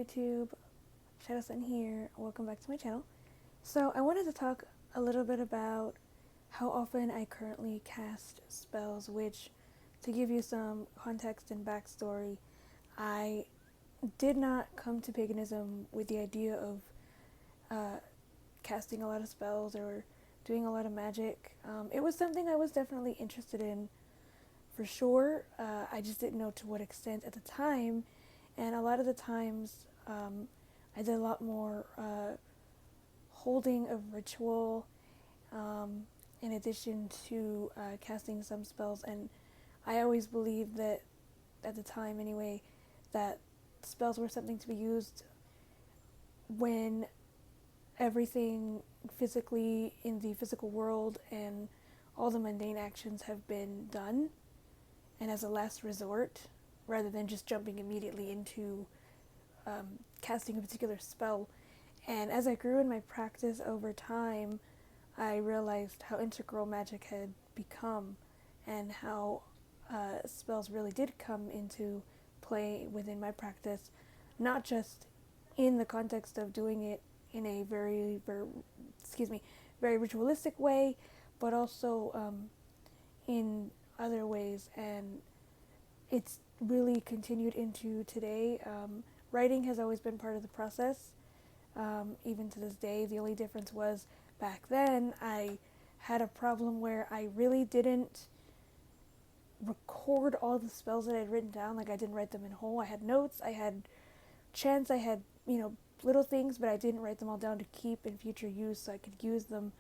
YouTube, Shadowsun here. Welcome back to my channel. So I wanted to talk a little bit about how often I currently cast spells, which, to give you some context and backstory, I did not come to paganism with the idea of casting a lot of spells or doing a lot of magic. It was something I was definitely interested in, for sure. I just didn't know to what extent at the time, and a lot of the times I did a lot more holding of ritual in addition to casting some spells, and I always believed that, at the time anyway, that spells were something to be used when everything physically in the physical world and all the mundane actions have been done, and as a last resort, rather than just jumping immediately into casting a particular spell. And as I grew in my practice over time, I realized how integral magic had become and how spells really did come into play within my practice, not just in the context of doing it in a very ritualistic way, but also in other ways, and it's really continued into today. Writing has always been part of the process, even to this day. The only difference was, back then I had a problem where I really didn't record all the spells that I'd written down. Like, I didn't write them in whole. I had notes, I had chants, I had, little things, but I didn't write them all down to keep in future use so I could use them,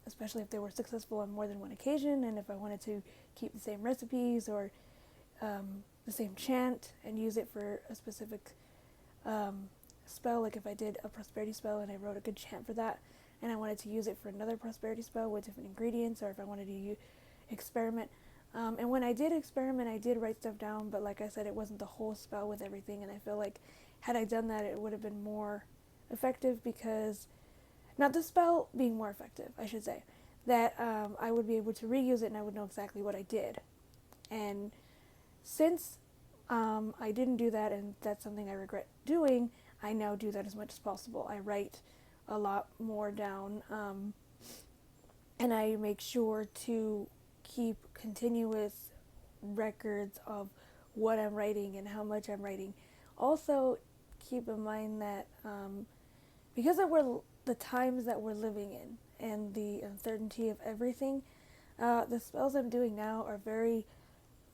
especially if they were successful on more than one occasion, and if I wanted to keep the same recipes or the same chant and use it for a specific spell. Like if I did a prosperity spell and I wrote a good chant for that, and I wanted to use it for another prosperity spell with different ingredients, or if I wanted to experiment. And when I did experiment, I did write stuff down, but like I said, it wasn't the whole spell with everything, and I feel like had I done that, it would have been more effective, because, not the spell being more effective, I should say, that I would be able to reuse it and I would know exactly what I did. And since I didn't do that, and that's something I regret doing, I now do that as much as possible. I write a lot more down, and I make sure to keep continuous records of what I'm writing and how much I'm writing. Also, keep in mind that because of the times that we're living in and the uncertainty of everything, the spells I'm doing now are very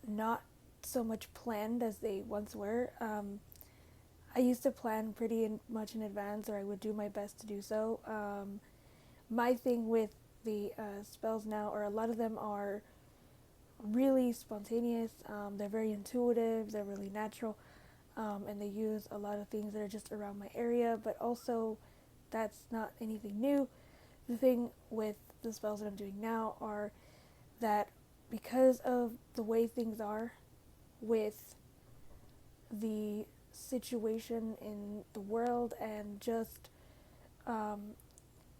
not so much planned as they once were. I used to plan pretty much in advance, or I would do my best to do so. My thing with the spells now, or a lot of them, are really spontaneous. They're very intuitive, they're really natural, and they use a lot of things that are just around my area, but also that's not anything new. The thing with the spells that I'm doing now are that, because of the way things are with the situation in the world and just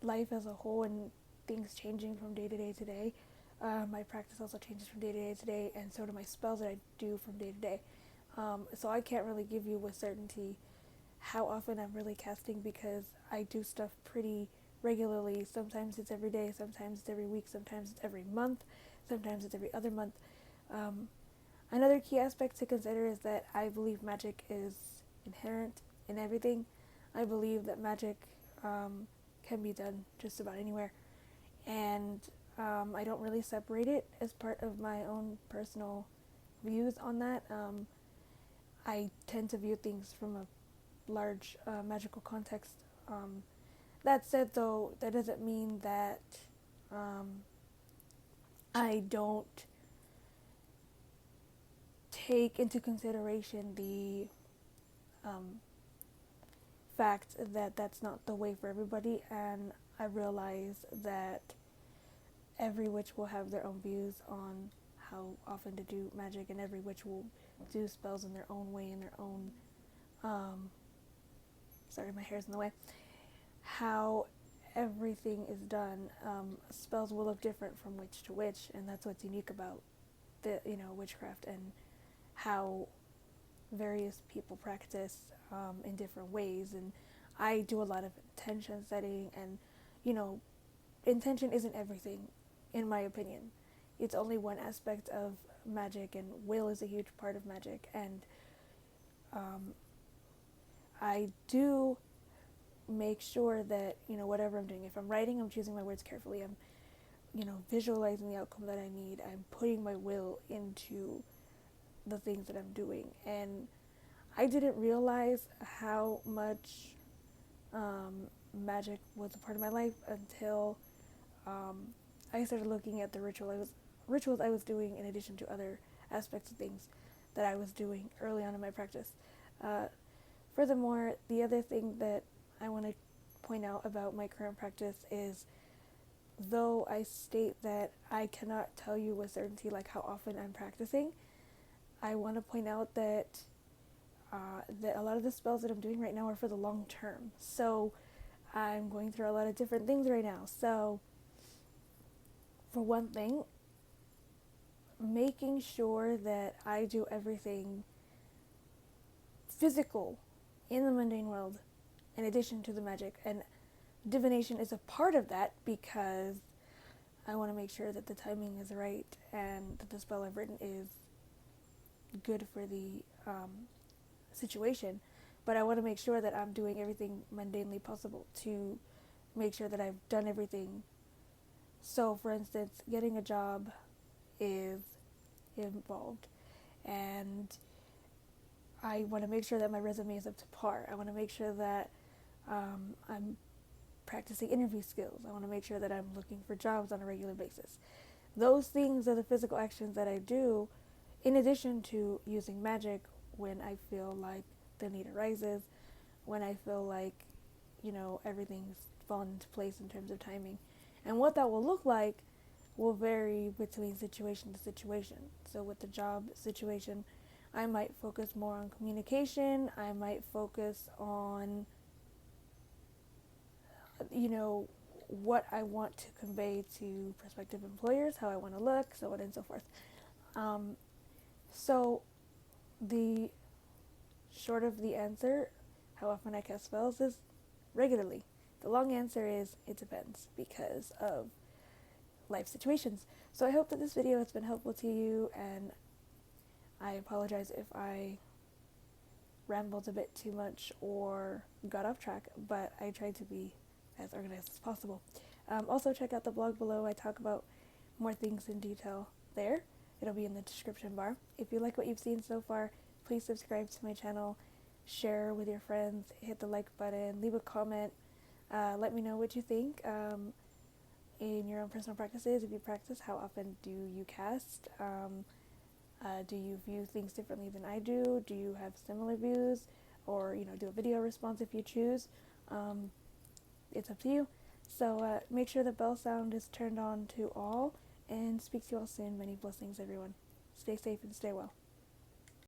life as a whole, and things changing from day to day to day, my practice also changes from day to day to day, and so do my spells that I do from day to day. So I can't really give you with certainty how often I'm really casting, because I do stuff pretty regularly. Sometimes it's every day, sometimes it's every week, sometimes it's every month, sometimes it's every other month. Another key aspect to consider is that I believe magic is inherent in everything. I believe that magic can be done just about anywhere, and I don't really separate it as part of my own personal views on that. I tend to view things from a large magical context. That said, though, that doesn't mean that I don't take into consideration the fact that that's not the way for everybody, and I realize that every witch will have their own views on how often to do magic, and every witch will do spells in their own way, in their own sorry, my hair's in the way, how everything is done. Spells will look different from witch to witch, and that's what's unique about the witchcraft, and how various people practice in different ways, and I do a lot of intention setting, and you know, intention isn't everything, in my opinion. It's only one aspect of magic, and will is a huge part of magic. And um, I do make sure that, whatever I'm doing, if I'm writing, I'm choosing my words carefully. I'm, visualizing the outcome that I need. I'm putting my will into the things that I'm doing. And I didn't realize how much magic was a part of my life until I started looking at the rituals I was doing in addition to other aspects of things that I was doing early on in my practice. Uh, Furthermore, the other thing that I want to point out about my current practice is, though I state that I cannot tell you with certainty like how often I'm practicing, I want to point out that a lot of the spells that I'm doing right now are for the long term. So I'm going through a lot of different things right now. So for one thing, making sure that I do everything physical in the mundane world in addition to the magic, and divination is a part of that because I want to make sure that the timing is right and that the spell I've written is good for the situation. But I want to make sure that I'm doing everything mundanely possible to make sure that I've done everything. So for instance, getting a job is involved, and I want to make sure that my resume is up to par. I want to make sure that I'm practicing interview skills. I want to make sure that I'm looking for jobs on a regular basis. Those things are the physical actions that I do in addition to using magic when I feel like the need arises, when I feel like, everything's fallen into place in terms of timing. And what that will look like will vary between situation to situation. So with the job situation, I might focus more on communication. I might focus on, what I want to convey to prospective employers, how I want to look, so on and so forth. So the short of the answer, how often I cast spells, is regularly. The long answer is it depends because of life situations. So I hope that this video has been helpful to you, and I apologize if I rambled a bit too much or got off track, but I tried to be as organized as possible. Also, check out the blog below. I talk about more things in detail there. It'll be in the description bar. If you like what you've seen so far, please subscribe to my channel, share with your friends, hit the like button, leave a comment. Let me know what you think in your own personal practices. If you practice, how often do you cast? Do you view things differently than I do? Do you have similar views? Or, do a video response if you choose. It's up to you. So make sure the bell sound is turned on to all, and speak to you all soon. Many blessings, everyone. Stay safe and stay well.